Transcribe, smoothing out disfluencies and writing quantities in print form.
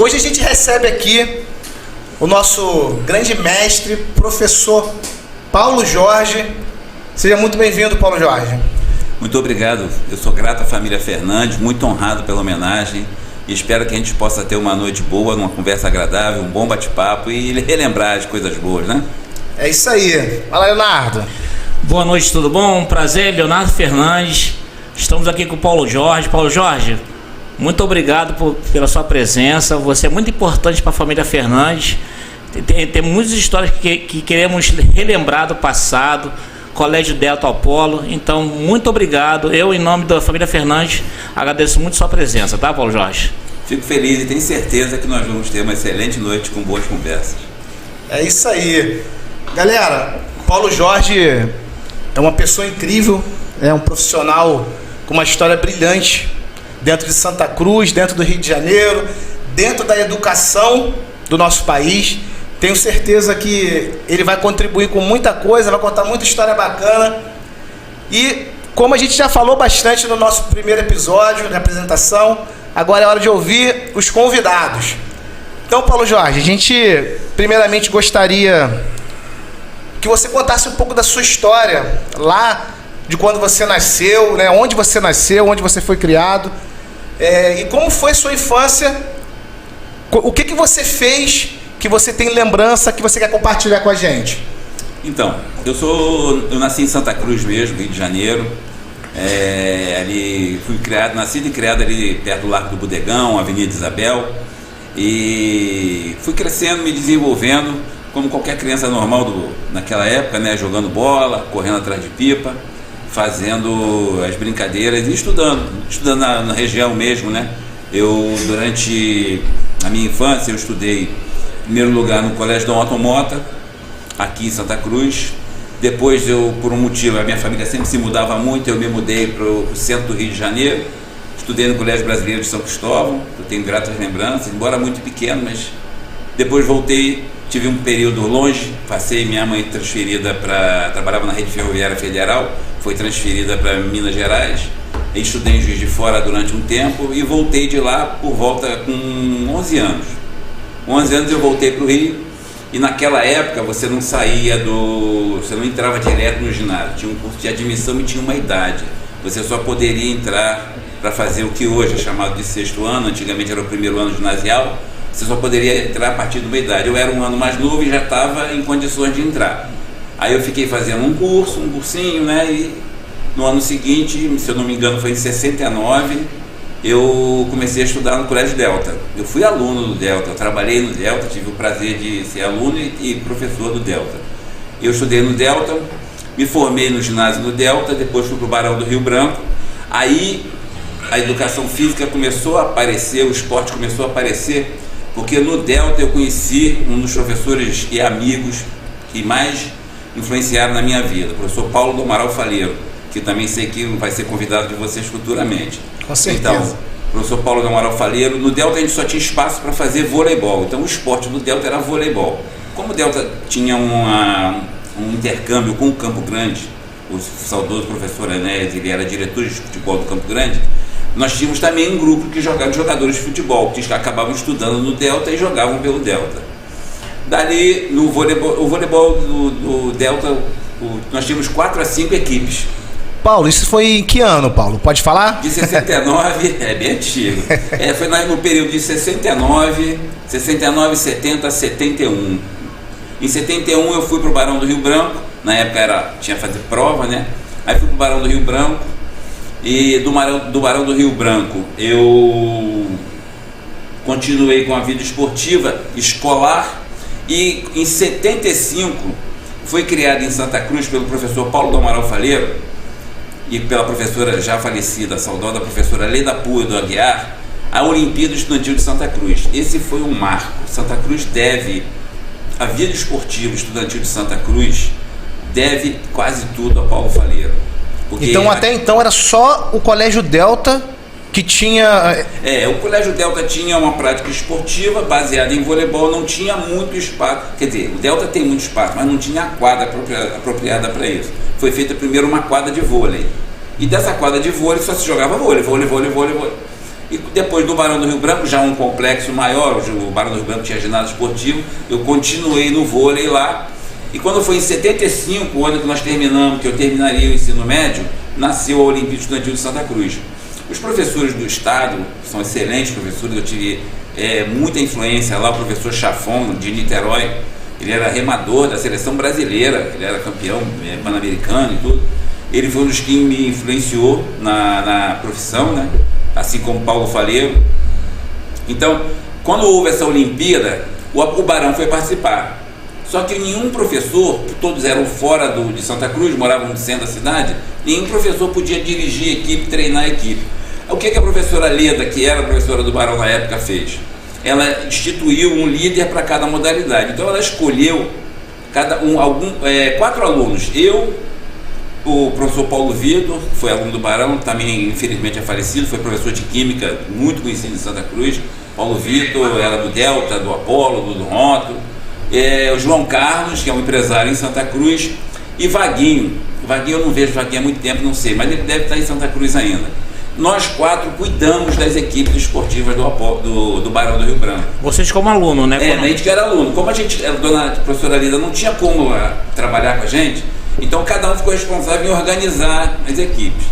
Hoje a gente recebe aqui o nosso grande mestre, professor Paulo Jorge. Seja muito bem-vindo, Paulo Jorge. Muito obrigado. Eu sou grato à família Fernandes, muito honrado pela homenagem e espero que a gente possa ter uma noite boa, uma conversa agradável, um bom bate-papo e relembrar as coisas boas, né? É isso aí. Fala, Leonardo. Boa noite, tudo bom? Prazer, Leonardo Fernandes. Estamos aqui com o Paulo Jorge. Paulo Jorge, muito obrigado pela sua presença. Você é muito importante para a família Fernandes. Tem muitas histórias que queremos relembrar do passado. Colégio Delta Apolo. Então, muito obrigado. Eu, em nome da família Fernandes, agradeço muito sua presença, tá, Paulo Jorge? Fico feliz e tenho certeza que nós vamos ter uma excelente noite com boas conversas. É isso aí. Galera, Paulo Jorge é uma pessoa incrível, é um profissional com uma história brilhante dentro de Santa Cruz, dentro do Rio de Janeiro, dentro da educação do nosso país. Tenho certeza que ele vai contribuir com muita coisa, vai contar muita história bacana. E como a gente já falou bastante no nosso primeiro episódio de apresentação, agora é hora de ouvir os convidados. Então, Paulo Jorge, a gente primeiramente gostaria que você contasse um pouco da sua história, lá de quando você nasceu, né? Onde você nasceu, onde você foi criado, e como foi sua infância, o que você fez, que você tem lembrança, que você quer compartilhar com a gente? Então, eu nasci em Santa Cruz mesmo, Rio de Janeiro. Ali fui nascido e criado ali perto do Largo do Bodegão, Avenida Isabel. E fui crescendo, me desenvolvendo, como qualquer criança normal naquela época, né? Jogando bola, correndo atrás de pipa, fazendo as brincadeiras e estudando na região mesmo, né? Durante a minha infância, eu estudei em primeiro lugar no Colégio Dom Otto Mota, aqui em Santa Cruz. Depois por um motivo, a minha família sempre se mudava muito, eu me mudei para o centro do Rio de Janeiro. Estudei no Colégio Brasileiro de São Cristóvão, eu tenho gratas lembranças, embora muito pequeno, mas depois voltei, tive um período longe, minha mãe trabalhava na Rede Ferroviária Federal, foi transferida para Minas Gerais. Estudei em Juiz de Fora durante um tempo e voltei de lá por volta com 11 anos. 11 anos eu voltei para o Rio e naquela época você não entrava direto no ginásio, tinha um curso de admissão e tinha uma idade. Você só poderia entrar para fazer o que hoje é chamado de sexto ano, antigamente era o primeiro ano ginasial, você só poderia entrar a partir de uma idade. Eu era um ano mais novo e já estava em condições de entrar. Aí eu fiquei fazendo um cursinho, né? E no ano seguinte, se eu não me engano foi em 69, eu comecei a estudar no Colégio Delta. Eu fui aluno do Delta, eu trabalhei no Delta, tive o prazer de ser aluno e professor do Delta. Eu estudei no Delta, me formei no ginásio do Delta, depois fui para o Barão do Rio Branco. Aí a educação física começou a aparecer, o esporte começou a aparecer, porque no Delta eu conheci um dos professores e amigos que mais influenciaram na minha vida, o professor Paulo do Amaral Faleiro, que também sei que vai ser convidado de vocês futuramente. Com certeza. Então, professor Paulo do Amaral Faleiro, no Delta a gente só tinha espaço para fazer voleibol, então o esporte do Delta era voleibol. Como o Delta tinha um intercâmbio com o Campo Grande, o saudoso professor Enéas, ele era diretor de futebol do Campo Grande, nós tínhamos também um grupo que jogava de jogadores de futebol, que acabavam estudando no Delta e jogavam pelo Delta. Dali, o voleibol do Delta, nós tínhamos 4 a 5 equipes. Paulo, isso foi em que ano, Paulo? Pode falar? De 69, é bem antigo. Foi no período de 69, 70, 71. Em 71 eu fui para o Barão do Rio Branco, na época tinha que fazer prova, né? Aí fui para o Barão do Rio Branco, e do Barão do Rio Branco eu continuei com a vida esportiva, escolar, e em 75 foi criado em Santa Cruz pelo professor Paulo do Amaral Faleiro e pela professora já falecida, a saudosa professora Leda Pua do Aguiar, a Olimpíada Estudantil de Santa Cruz. Esse foi um marco. Santa Cruz a vida esportiva estudantil de Santa Cruz deve quase tudo a Paulo Faleiro. Então até então era só o Colégio Delta que tinha... O Colégio Delta tinha uma prática esportiva baseada em voleibol, não tinha muito espaço, quer dizer, o Delta tem muito espaço, mas não tinha a quadra apropriada para isso. Foi feita primeiro uma quadra de vôlei, e dessa quadra de vôlei só se jogava vôlei. E depois do Barão do Rio Branco, já um complexo maior, o Barão do Rio Branco tinha ginásio esportivo, eu continuei no vôlei lá. E quando foi em 75, o ano que nós terminamos, que eu terminaria o ensino médio, nasceu a Olimpíada Estudantil de Santa Cruz. Os professores do estado são excelentes professores, eu tive muita influência lá, o professor Chafon, de Niterói, ele era remador da seleção brasileira, ele era campeão pan-americano e tudo. Ele foi um dos que me influenciou na profissão, né? Assim como Paulo Faleiro. Então, quando houve essa Olimpíada, o Barão foi participar. Só que nenhum professor, todos eram fora de Santa Cruz, moravam no centro da cidade, nenhum professor podia dirigir a equipe, treinar a equipe. O que a professora Leda, que era a professora do Barão na época, fez? Ela instituiu um líder para cada modalidade. Então ela escolheu 4 alunos. Eu, o professor Paulo Vitor, que foi aluno do Barão, também infelizmente é falecido, foi professor de Química, muito conhecido em Santa Cruz. Paulo Vitor era do Delta, do Apolo, do Ronto. O João Carlos, que é um empresário em Santa Cruz, e Vaguinho. Vaguinho eu não vejo Vaguinho há muito tempo, não sei, mas ele deve estar em Santa Cruz ainda. Nós 4 cuidamos das equipes esportivas do Barão do Rio Branco. Vocês como aluno, né? A gente que era aluno. Como a dona professora Lida não tinha como trabalhar com a gente, então cada um ficou responsável em organizar as equipes.